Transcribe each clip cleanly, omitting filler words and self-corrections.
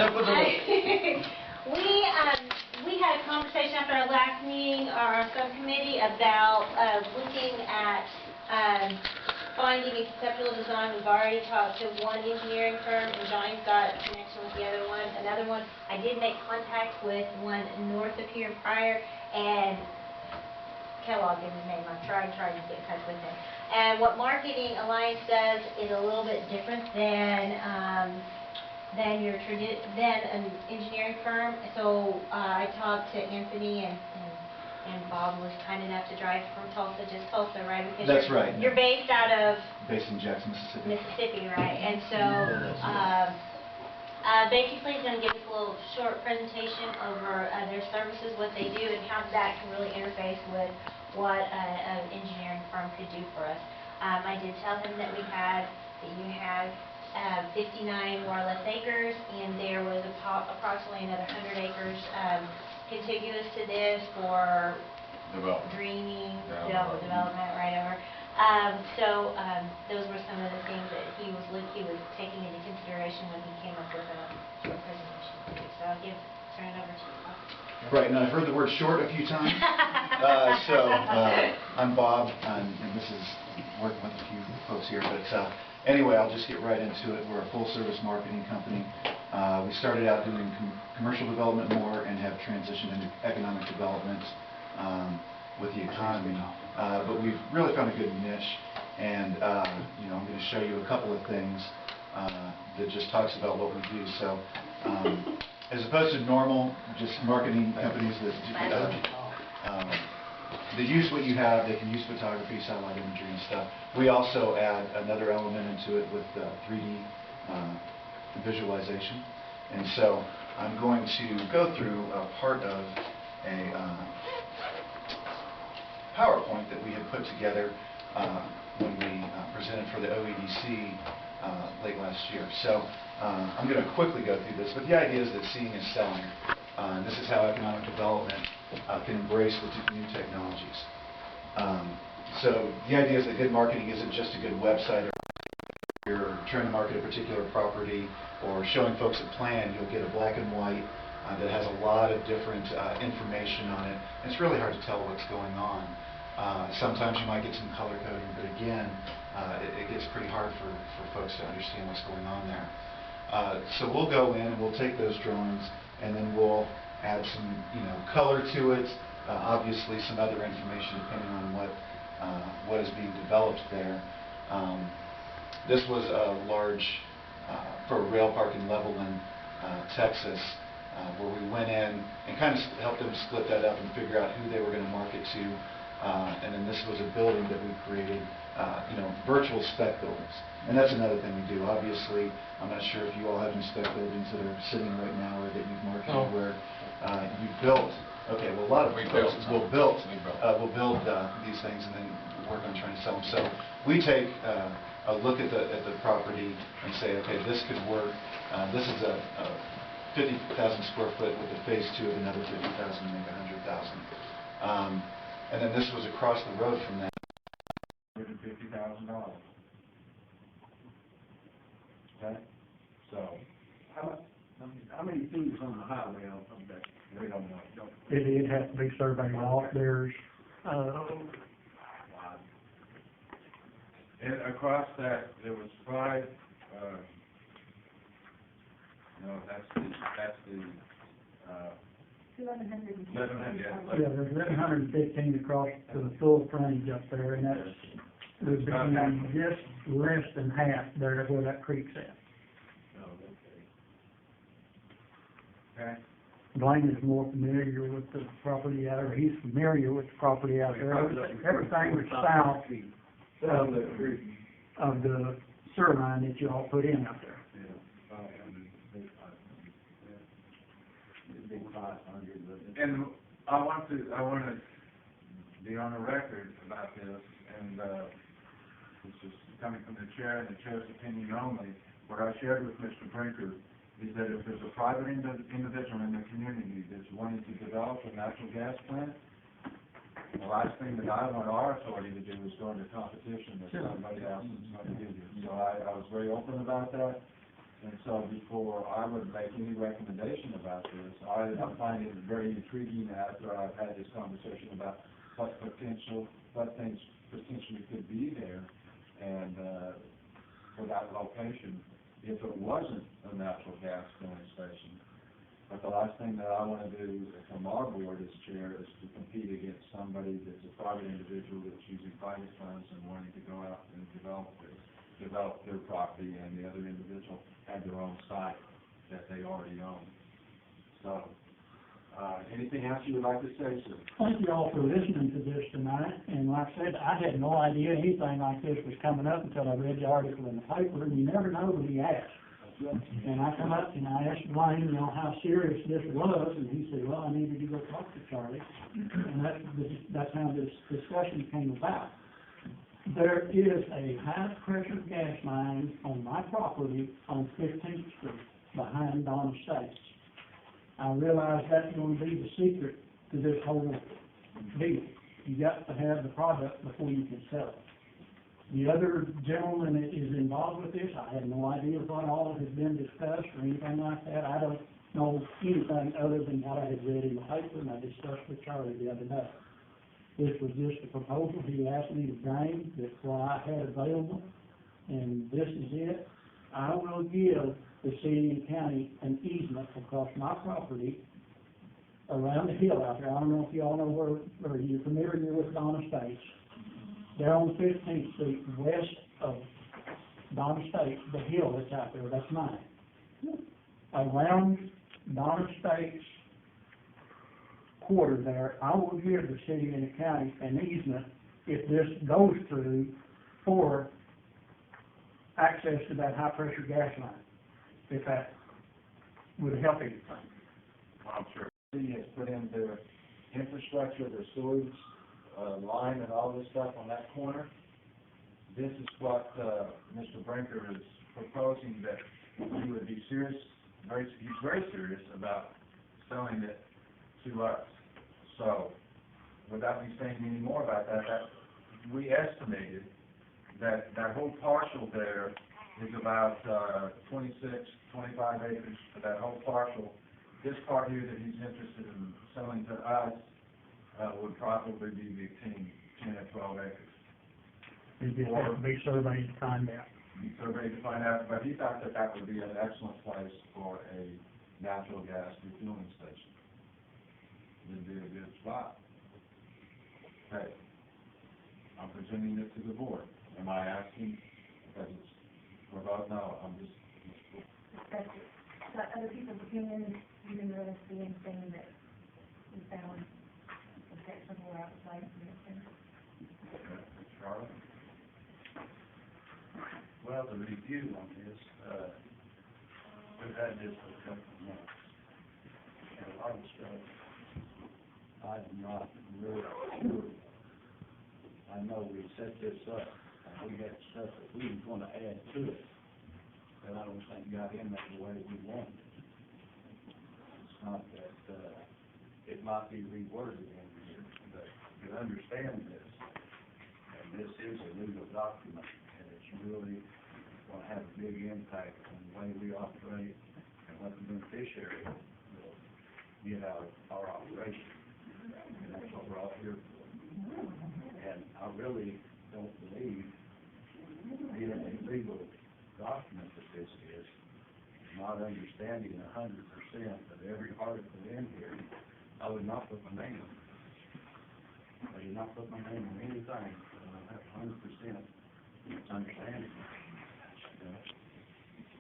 We had a conversation after our last meeting, our subcommittee, about looking at finding a conceptual design. We've already talked to one engineering firm, and Johnny's got a connection with the other one. Another one, I did make contact with one north of here prior, and Kellogg is his name. I tried to get in touch with him. And what Marketing Alliance does is a little bit different than an engineering firm. So I talked to Anthony, and Bob was kind enough to drive from Tulsa, just Tulsa, right? Because that's right. You're based out of in Jackson, Mississippi, right? And so basically he's going to give us a little short presentation over their services, what they do, and how that can really interface with what an engineering firm could do for us. I did tell him that you have 59 more or less acres, and there was approximately another 100 acres contiguous to this for greening, development right over. Those were some of the things that he was taking into consideration when he came up with a short presentation. So I'll turn it over to you, Bob. Right, now I've heard the word short a few times. I'm Bob, and this is working with a few folks here, but anyway, I'll just get right into it. We're a full-service marketing company. We started out doing commercial development more and have transitioned into economic development with the economy. But we've really found a good niche, and I'm going to show you a couple of things that just talks about what we do. So, as opposed to normal, just marketing companies that use what you have, they can use photography, satellite imagery, and stuff. We also add another element into it with 3D visualization. And so I'm going to go through a part of a PowerPoint that we had put together when we presented for the OEDC late last year. So I'm going to quickly go through this, but the idea is that seeing is selling. And this is how economic development can embrace the new technologies. So the idea is that good marketing isn't just a good website, or you're trying to market a particular property or showing folks a plan. You'll get a black and white that has a lot of different information on it. And it's really hard to tell what's going on. Sometimes you might get some color coding, but again, it gets pretty hard for folks to understand what's going on there. So we'll go in and we'll take those drawings, and then we'll add some color to it, obviously some other information depending on what is being developed there. This was a large, for a rail park in Levelland, Texas, where we went in and kind of helped them split that up and figure out who they were going to market to. And then this was a building that we created, virtual spec buildings. And that's another thing we do. Obviously, I'm not sure if you all have any spec buildings that are sitting right now or that you've marketed where you've built. Okay, well, a lot of folks will build these things and then work on trying to sell them. So we take a look at the property and say, okay, this could work. This is a 50,000 square foot with a phase 2 of another 50,000 to make 100,000. And then this was across the road from that. $150,000. Okay? So, how many feet is on the highway on that? We don't know. It has to be surveyed off. There's and across that there was 5. No, that's the 1,100. 1,100. Yeah, there's 1,115 across to the full frontage up there, and that's would be just less than half there where that creek's at. Oh, okay. Blaine is more familiar with the property out there. He's familiar with the property out there. Everything was south of the sewer line that you all put in out there. And I want to be on the record about this, and this is coming from the chair and the chair's opinion only. What I shared with Mr. Brinker is that if there's a private individual in the community that's wanting to develop a natural gas plant, the last thing that I want our authority to do is go into competition with somebody else that's going to do this. So I was very open about that. And so before I would make any recommendation about this, I find it very intriguing after I've had this conversation about what things potentially could be there, and for that location, if it wasn't a natural gas filling station. But the last thing that I want to do from our board as chair is to compete against somebody that's a private individual that's using private funds and wanting to go out and develop their property, and the other individual had their own site that they already own. So, anything else you would like to say, sir? Thank you all for listening to this tonight, and like I said, I had no idea anything like this was coming up until I read the article in the paper, and you never know when you ask. And I come up and I asked Blaine, you know, how serious this was, and he said, well, I needed to go talk to Charlie, and that's how this discussion came about. There is a high-pressure gas line on my property on 15th Street behind Donna States. I realize that's going to be the secret to this whole deal. You got to have the product before you can sell it. The other gentleman that is involved with this, I have no idea what all has been discussed or anything like that. I don't know anything other than what I had read in the paper, and I discussed with Charlie the other day. This was just a proposal he asked me to bring, that's what I had available, and this is it. I will give the city and county an easement across my property around the hill out there. I don't know if you all know or you're familiar with Donna States. They're on 15th Street, west of Donna States, the hill that's out there, that's mine. Around Donna States quarter there, I will give the city and the county an easement if this goes through for access to that high-pressure gas line, if that would help anything. I'm sure. The city has put in their infrastructure, their sewage line and all this stuff on that corner. This is what Mr. Brinker is proposing, that he would be serious, he's very serious about selling it to us. So, without me saying any more about that, we estimated that whole parcel there is about 26, 25 acres for that whole parcel. This part here that he's interested in selling to us would probably be between 10 and 12 acres. It just has to be surveyed to find out. Be surveyed to find out, but he thought that would be an excellent place for a natural gas refueling station. It'd be a good spot. Hey, I'm presenting it to the board. Am I asking because it's for vote? No, I'm just. That's it. But other people's opinions, you didn't really see anything that you found objectionable or outside of your opinion? Charlotte? Well, the review on this, we've had this for a couple of months. And a lot of stuff, I'm not really sure. I know we set this up, and we had stuff that we was gonna add to it, that I don't think got in there the way we wanted. It's not that, it might be reworded in here, but you understand this, and this is a legal document, and it's really gonna have a big impact on the way we operate and what the beneficiary will get out of our operation. And that's what we're all here for. And I really don't believe in a legal document that this is, not understanding 100% of every article in here. I would not put my name on it. I would not put my name on anything, I have 100% understanding.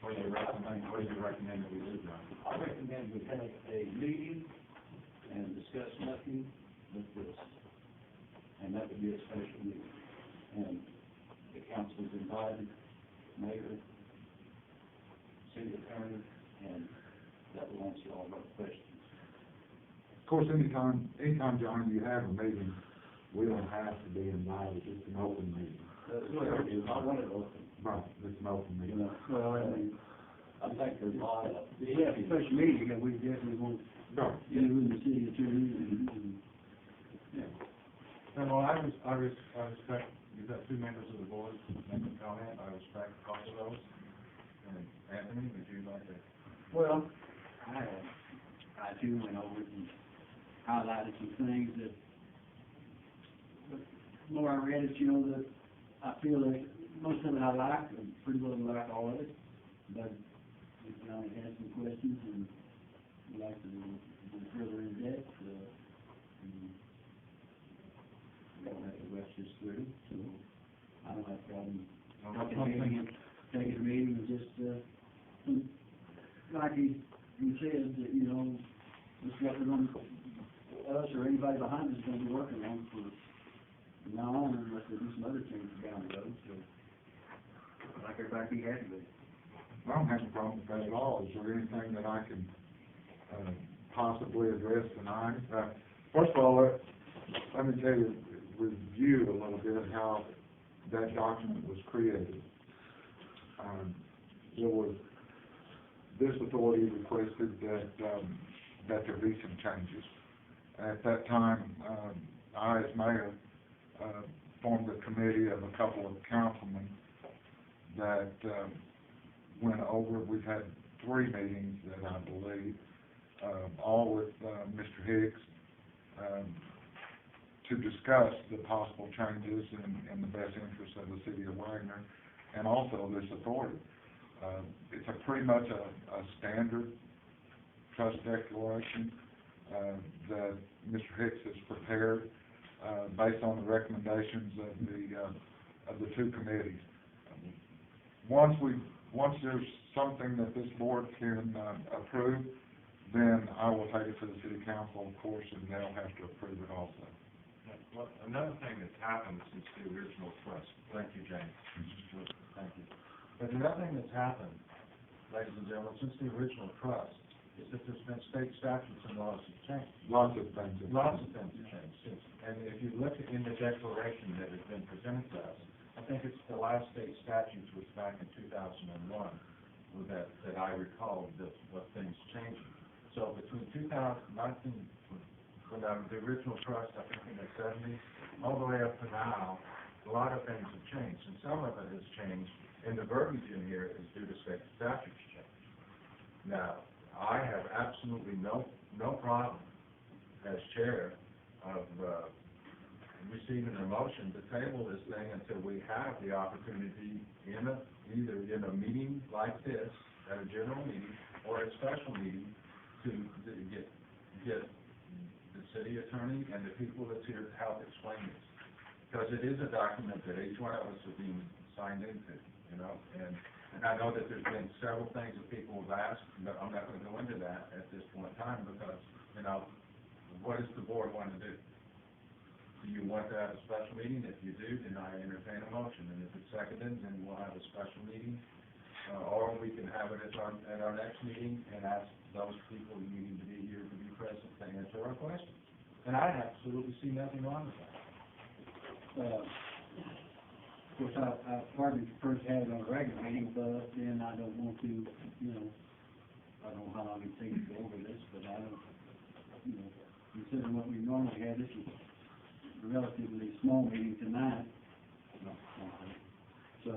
What do you recommend that we do, John? I recommend we have a meeting and discuss nothing but this. And that would be a special meeting. And the council is invited, mayor, city attorney, and that will answer all of our questions. Of course, anytime, John, you have a meeting, we don't have to be invited, it's an open meeting. I want it open. Right, it's an open You meeting. know, well, I mean, I think there's a lot of. Yeah, a special meeting, and we definitely want, Right. you know, the city attorney and, yeah. And well, I respect, you've got two members of the board making comment, I respect both of those. And Anthony, would you like to? Well, I too went over it and highlighted some things that, the more I read it, that I feel that most of it I like, and pretty well like all of it, but I had some questions and would like to go further in depth, and we don't have to rush this through, so I don't have a problem taking a meeting and just, like he said, that, this is what we're going to, us or anybody behind us is going to be working on for now on, unless they do some other changes down the road, so I'd like everybody to be happy with it. I don't have a problem with that at all. Is there anything that I can, possibly address tonight? First of all, let me tell you, review a little bit how that document was created. This authority requested that there be some changes. At that time, I, as mayor, formed a committee of a couple of councilmen that went over. We've had 3 meetings that I believe, all with Mr. Hicks, to discuss the possible changes in the best interest of the city of Wagoner and also this authority. It's pretty much a standard trust declaration that Mr. Hicks has prepared based on the recommendations of the 2 committees. Once there's something that this board can approve, then I will take it to the city council, of course, and they'll have to approve it also. Well, another thing that's happened since the original trust, thank you, James. Thank you. But another thing that's happened, ladies and gentlemen, since the original trust, is that there's been state statutes and laws have changed. Lots of things. Lots of things have changed. And if you look in the declaration that has been presented to us, I think it's the last state statutes was back in 2001 that I recall what things changed. So between 2019, when the original trust, I think in the 70s, all the way up to now, a lot of things have changed, and some of it has changed, and the verbiage in here is due to state statutes change. Now, I have absolutely no problem as chair of receiving a motion to table this thing until we have the opportunity either in a meeting like this, at a general meeting, or a special meeting, to get the city attorney and the people that's here to help explain this. Because it is a document that each one of us are being signed into, and I know that there's been several things that people have asked, but I'm not going to go into that at this point in time because, what does the board want to do? Do you want to have a special meeting? If you do, then I entertain a motion, and if it's seconded, then we'll have a special meeting, or we can have it at our next meeting and ask those people who need to be here to be present to answer our questions. And I absolutely see nothing wrong with that. Of course, I partly prefer to have it on a regular meeting, but then I don't want to, I don't know how long it takes to go over this, but I don't, considering what we normally have, this is a relatively small meeting tonight. So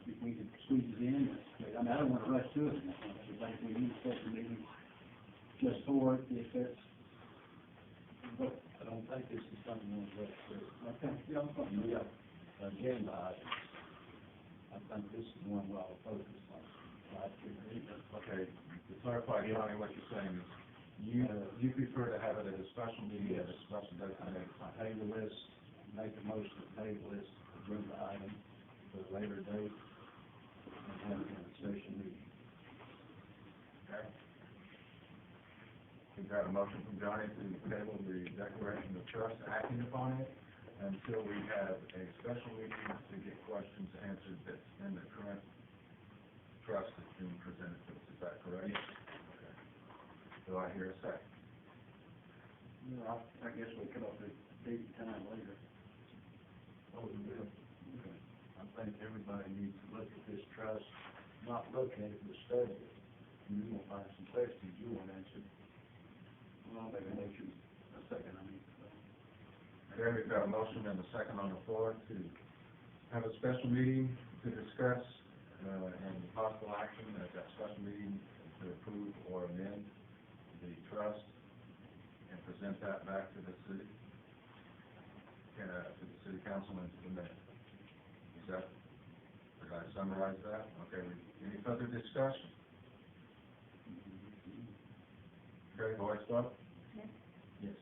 if we could squeeze it in, I don't want to rush to it. I think we need a special meeting just for it, if that's, I don't think this is something we'll rush to. okay, Yeah. Again, I think this is one where I'll focus on. Okay, to clarify, Johnny, what you're saying is, you prefer to have it at a special meeting at a special date? Table this, make a motion to table this agenda item for a later date, and have it in a special meeting. Okay. We've got a motion from Johnny to table the declaration of trust, acting upon it, until we have a special meeting to get questions answered that's in the current trust that's being presented to us. Is that correct? Yes. Okay. Do I hear a second? I guess we'll come up with a date and time later. Oh, we will. Okay. I think everybody needs to look at this trust, not look at it, but study it. And you're gonna find some questions you want answered. Well, I'll make a motion, a second, Okay, we've got a motion and a second on the floor to have a special meeting to discuss and possible action at that special meeting to approve or amend the trust and present that back to the city, to the city council and to the mayor. Is that, did I summarize that? Okay, any further discussion? Okay, voice vote? Yes. Yes.